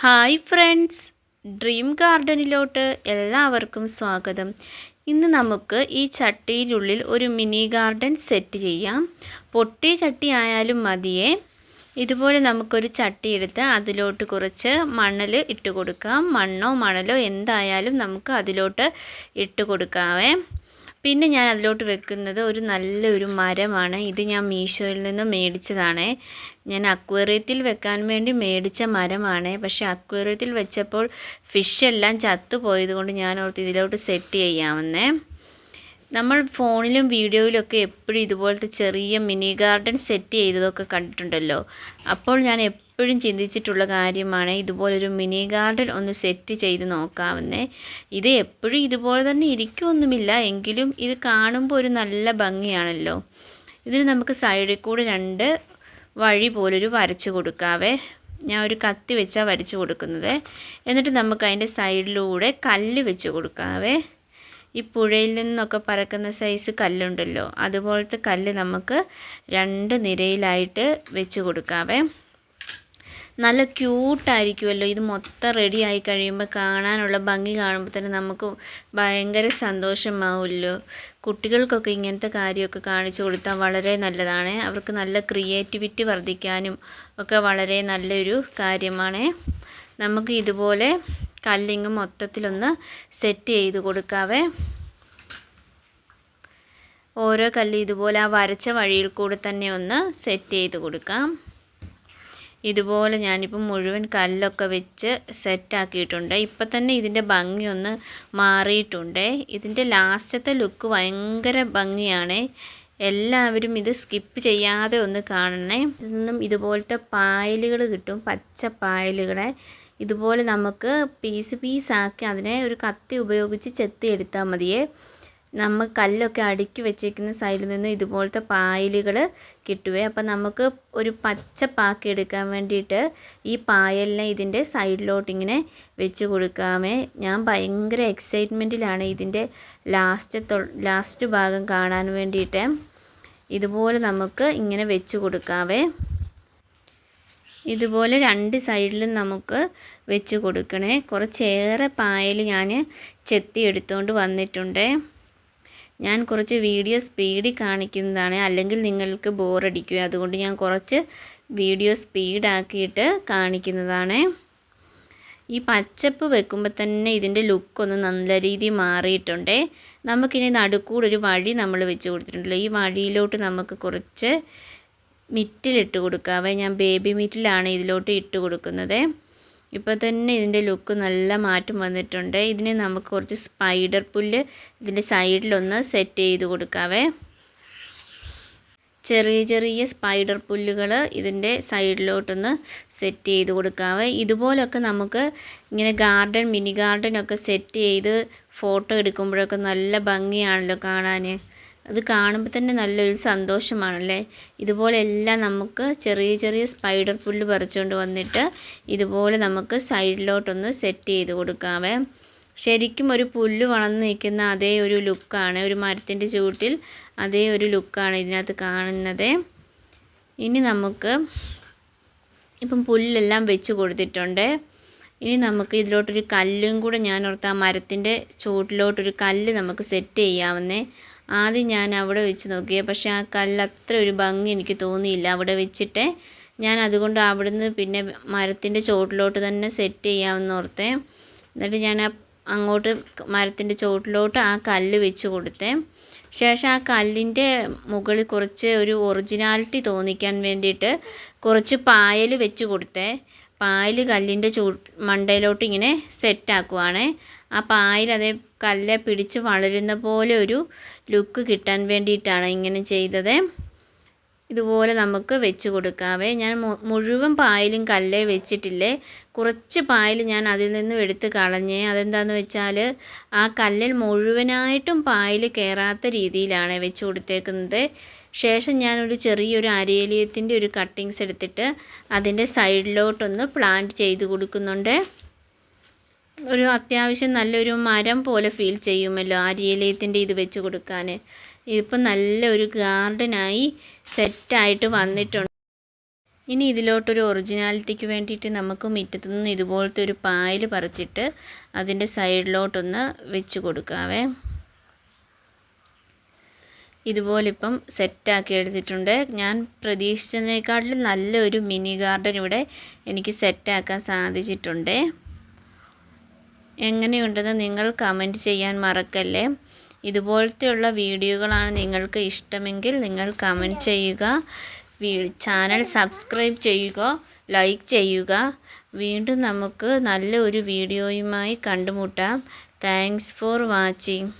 Hi friends, dream ഗാർഡനിലോട്ട് എല്ലാവർക്കും സ്വാഗതം. ഇന്ന് നമുക്ക് ഈ ചട്ടിയിലുള്ളിൽ ഒരു മിനി ഗാർഡൻ സെറ്റ് ചെയ്യാം. പൊട്ടിയ ചട്ടി ആയാലും മതിയേ. ഇതുപോലെ നമുക്കൊരു ചട്ടി എടുത്ത് അതിലോട്ട് കുറച്ച് മണൽ ഇട്ട് കൊടുക്കാം. മണ്ണോ മണലോ എന്തായാലും നമുക്ക് അതിലോട്ട് ഇട്ട് കൊടുക്കാവേ. പിന്നെ ഞാൻ അതിലോട്ട് വെക്കുന്നത് ഒരു നല്ലൊരു മരമാണ്. ഇത് ഞാൻ മീഷോയിൽ നിന്ന് മേടിച്ചതാണ്. ഞാൻ അക്വേറിയത്തിൽ വെക്കാൻ വേണ്ടി മേടിച്ച മരമാണ്. പക്ഷേ അക്വേറിയത്തിൽ വെച്ചപ്പോൾ ഫിഷ് എല്ലാം ചത്തുപോയത് കൊണ്ട് ഞാൻ ഓർത്ത് ഇതിലോട്ട് സെറ്റ് ചെയ്യാമെന്നേ. നമ്മൾ ഫോണിലും വീഡിയോയിലൊക്കെ എപ്പോഴും ഇതുപോലത്തെ ചെറിയ മിനി ഗാർഡൻ സെറ്റ് ചെയ്തതൊക്കെ കണ്ടിട്ടുണ്ടല്ലോ. അപ്പോൾ ഞാൻ എപ്പോഴും ചിന്തിച്ചിട്ടുള്ള കാര്യമാണ് ഇതുപോലൊരു മിനി ഗാർഡൻ ഒന്ന് സെറ്റ് ചെയ്ത് നോക്കാമെന്നേ. ഇത് എപ്പോഴും ഇതുപോലെ തന്നെ ഇരിക്കുമൊന്നുമില്ല, എങ്കിലും ഇത് കാണുമ്പോൾ ഒരു നല്ല ഭംഗിയാണല്ലോ. ഇതിന് നമുക്ക് സൈഡിൽ കൂടെ രണ്ട് വഴി പോലൊരു വരച്ച് കൊടുക്കാവേ. ഞാൻ ഒരു കത്തി വെച്ചാൽ വരച്ച് കൊടുക്കുന്നത്. എന്നിട്ട് നമുക്ക് അതിൻ്റെ സൈഡിലൂടെ കല്ല് വെച്ച് കൊടുക്കാവേ. ഈ പുഴയിൽ നിന്നൊക്കെ പറക്കുന്ന സൈസ് കല്ലുണ്ടല്ലോ, അതുപോലത്തെ കല്ല് നമുക്ക് രണ്ട് നിരയിലായിട്ട് വെച്ച് കൊടുക്കാവേ. നല്ല ക്യൂട്ടായിരിക്കുമല്ലോ. ഇത് മൊത്തം റെഡി ആയി കഴിയുമ്പോൾ കാണാനുള്ള ഭംഗി കാണുമ്പോൾ തന്നെ നമുക്ക് ഭയങ്കര സന്തോഷമാവുമല്ലോ. കുട്ടികൾക്കൊക്കെ ഇങ്ങനത്തെ കാര്യമൊക്കെ കാണിച്ചു കൊടുത്താൽ വളരെ നല്ലതാണ്. അവർക്ക് നല്ല ക്രിയേറ്റിവിറ്റി വർദ്ധിക്കാനും ഒക്കെ വളരെ നല്ലൊരു കാര്യമാണ്. നമുക്ക് ഇതുപോലെ കല്ലിങ് മൊത്തത്തിലൊന്ന് സെറ്റ് ചെയ്ത് കൊടുക്കാവേ. ഓരോ കല്ല് ഇതുപോലെ ആ വരച്ച വഴിയിൽ കൂടെ തന്നെ ഒന്ന് സെറ്റ് ചെയ്ത് കൊടുക്കാം. ഇതുപോലെ ഞാനിപ്പോൾ മുഴുവൻ കല്ലൊക്കെ വെച്ച് സെറ്റാക്കിയിട്ടുണ്ട്. ഇപ്പം തന്നെ ഇതിൻ്റെ ഭംഗി ഒന്ന് മാറിയിട്ടുണ്ട്. ഇതിൻ്റെ ലാസ്റ്റത്തെ ലുക്ക് ഭയങ്കര ഭംഗിയാണ്. എല്ലാവരും ഇത് സ്കിപ്പ് ചെയ്യാതെ ഒന്ന് കാണണേ. ഇതൊന്നും ഇതുപോലത്തെ പായലുകൾ കിട്ടും, പച്ച പായലുകളെ. ഇതുപോലെ നമുക്ക് പീസാക്കി അതിനെ ഒരു കത്തി ഉപയോഗിച്ച് ചെത്തി എടുത്താൽ മതിയേ. നമ്മൾ കല്ലൊക്കെ അടുക്കി വെച്ചേക്കുന്ന സൈഡിൽ നിന്ന് ഇതുപോലത്തെ പായലുകൾ കിട്ടുവേ. അപ്പം നമുക്ക് ഒരു പച്ച പാക്കി എടുക്കാൻ വേണ്ടിയിട്ട് ഈ പായലിനെ ഇതിൻ്റെ സൈഡിലോട്ടിങ്ങനെ വെച്ച് കൊടുക്കാമേ. ഞാൻ ഭയങ്കര എക്സൈറ്റ്മെൻറ്റിലാണ് ഇതിൻ്റെ ലാസ്റ്റ് ഭാഗം കാണാൻ വേണ്ടിയിട്ട്. ഇതുപോലെ നമുക്ക് ഇങ്ങനെ വെച്ച് കൊടുക്കാവേ. ഇതുപോലെ രണ്ട് സൈഡിലും നമുക്ക് വെച്ച് കൊടുക്കണേ. കുറച്ചേറെ പായൽ ഞാൻ ചെത്തി എടുത്തുകൊണ്ട് വന്നിട്ടുണ്ട്. ഞാൻ കുറച്ച് വീഡിയോ സ്പീഡിൽ കാണിക്കുന്നതാണ്, അല്ലെങ്കിൽ നിങ്ങൾക്ക് ബോറടിക്കുക. അതുകൊണ്ട് ഞാൻ കുറച്ച് വീഡിയോ സ്പീഡാക്കിയിട്ട് കാണിക്കുന്നതാണ്. ഈ പച്ചപ്പ് വെക്കുമ്പോൾ തന്നെ ഇതിൻ്റെ ലുക്കൊന്ന് നല്ല രീതിയിൽ മാറിയിട്ടുണ്ട്. നമുക്കിനി നടുക്കൂടെ ഒരു വഴി നമ്മൾ വെച്ച് കൊടുത്തിട്ടുണ്ടല്ലോ. ഈ വഴിയിലോട്ട് നമുക്ക് കുറച്ച് മിറ്റിലിട്ട് കൊടുക്കാവേ. ഞാൻ ബേബി മിറ്റിലാണ് ഇതിലോട്ട് ഇട്ട് കൊടുക്കുന്നത്. ഇപ്പോൾ തന്നെ ഇതിൻ്റെ ലുക്ക് നല്ല മാറ്റം വന്നിട്ടുണ്ട്. ഇതിന് നമുക്ക് കുറച്ച് സ്പൈഡർ പുല്ല് ഇതിൻ്റെ സൈഡിലൊന്ന് സെറ്റ് ചെയ്ത് കൊടുക്കാവേ. ചെറിയ ചെറിയ സ്പൈഡർ പുല്ലുകൾ ഇതിൻ്റെ സൈഡിലോട്ടൊന്ന് സെറ്റ് ചെയ്ത് കൊടുക്കാവേ. ഇതുപോലൊക്കെ നമുക്ക് ഇങ്ങനെ മിനി ഗാർഡനൊക്കെ സെറ്റ് ചെയ്ത് ഫോട്ടോ എടുക്കുമ്പോഴൊക്കെ നല്ല ഭംഗിയാണല്ലോ കാണാൻ. അത് കാണുമ്പോൾ തന്നെ നല്ലൊരു സന്തോഷമാണല്ലേ. ഇതുപോലെ എല്ലാം നമുക്ക് ചെറിയ ചെറിയ സ്പൈഡർ പുല്ല് പറിച്ചുകൊണ്ട് വന്നിട്ട് ഇതുപോലെ നമുക്ക് സൈഡിലോട്ടൊന്ന് സെറ്റ് ചെയ്ത് കൊടുക്കാവേ. ശരിക്കും ഒരു പുല്ല് വളർന്ന് നിൽക്കുന്ന അതേ ഒരു ലുക്കാണ്, ഒരു മരത്തിൻ്റെ ചുവട്ടിൽ അതേ ഒരു ലുക്കാണ് ഇതിനകത്ത് കാണുന്നത്. ഇനി നമുക്ക് ഇപ്പം പുല്ലെല്ലാം വെച്ച് കൊടുത്തിട്ടുണ്ട്. ഇനി നമുക്ക് ഇതിലോട്ടൊരു കല്ലും കൂടെ ഞാൻ ഓർത്ത് ആ മരത്തിൻ്റെ ചുവട്ടിലോട്ടൊരു കല്ല് നമുക്ക് സെറ്റ് ചെയ്യാവുന്നേ. ആദ്യം ഞാൻ അവിടെ വെച്ച് നോക്കിയത്, പക്ഷേ ആ കല്ല് അത്ര ഒരു ഭംഗി എനിക്ക് തോന്നിയില്ല അവിടെ വെച്ചിട്ട്. ഞാൻ അതുകൊണ്ട് അവിടുന്ന് പിന്നെ മരത്തിൻ്റെ ചുവട്ടിലോട്ട് തന്നെ സെറ്റ് ചെയ്യാമെന്ന് ഓർത്തേ. എന്നിട്ട് ഞാൻ അങ്ങോട്ട് മരത്തിൻ്റെ ചുവട്ടിലോട്ട് ആ കല്ല് വെച്ച് കൊടുത്തേ. ശേഷം ആ കല്ലിൻ്റെ മുകളിൽ കുറച്ച് ഒരു ഒറിജിനാലിറ്റി തോന്നിക്കാൻ വേണ്ടിയിട്ട് കുറച്ച് പായൽ വെച്ച് കൊടുത്തേ. പായൽ കല്ലിൻ്റെ മണ്ടയിലോട്ട് ഇങ്ങനെ സെറ്റാക്കുവാണ്. ആ പായൽ അതേ കല്ല് പിടിച്ച് വളരുന്ന പോലെ ഒരു ലുക്ക് കിട്ടാൻ വേണ്ടിയിട്ടാണ് ഇങ്ങനെ ചെയ്തത്. ഇതുപോലെ നമുക്ക് വെച്ച് കൊടുക്കാവേ. ഞാൻ മുഴുവൻ പായലും കല്ലേ വെച്ചിട്ടില്ലേ, കുറച്ച് പായൽ ഞാൻ അതിൽ നിന്നും എടുത്ത് കളഞ്ഞേ. അതെന്താണെന്ന് വെച്ചാൽ ആ കല്ലിൽ മുഴുവനായിട്ടും പായൽ കയറാത്ത രീതിയിലാണ് വെച്ച് കൊടുത്തേക്കുന്നത്. ശേഷം ഞാനൊരു ചെറിയൊരു അരേലിയത്തിൻ്റെ ഒരു കട്ടിങ്സ് എടുത്തിട്ട് അതിൻ്റെ സൈഡിലോട്ടൊന്ന് പ്ലാന്റ് ചെയ്ത് കൊടുക്കുന്നുണ്ട്. ഒരു അത്യാവശ്യം നല്ലൊരു മരം പോലെ ഫീൽ ചെയ്യുമല്ലോ അരേലിയത്തിൻ്റെ ഇത് വെച്ച് കൊടുക്കാൻ. ഇതിപ്പോൾ നല്ലൊരു ഗാർഡനായി സെറ്റായിട്ട് വന്നിട്ടുണ്ട്. ഇനി ഇതിലോട്ടൊരു ഒറിജിനാലിറ്റിക്ക് വേണ്ടിയിട്ട് നമുക്ക് മുറ്റത്തു നിന്ന് ഇതുപോലത്തെ ഒരു പായൽ പറിച്ചിട്ട് അതിൻ്റെ സൈഡിലോട്ടൊന്ന് വെച്ച് കൊടുക്കാവേ. ഇതുപോലിപ്പം സെറ്റാക്കി എടുത്തിട്ടുണ്ട്. ഞാൻ പ്രതീക്ഷിച്ചതിനേക്കാട്ടിലും നല്ലൊരു മിനി ഗാർഡൻ ഇവിടെ എനിക്ക് സെറ്റാക്കാൻ സാധിച്ചിട്ടുണ്ട്. എങ്ങനെയുണ്ടെന്ന് നിങ്ങൾ കമൻറ്റ് ചെയ്യാൻ മറക്കല്ലേ. ഇതുപോലത്തെയുള്ള വീഡിയോകളാണ് നിങ്ങൾക്ക് ഇഷ്ടമെങ്കിൽ നിങ്ങൾ കമൻറ്റ് ചെയ്യുക. ചാനൽ സബ്സ്ക്രൈബ് ചെയ്യുക, ലൈക്ക് ചെയ്യുക. വീണ്ടും നമുക്ക് നല്ല ഒരു വീഡിയോയുമായി കണ്ടുമുട്ടാം. Thanks for watching.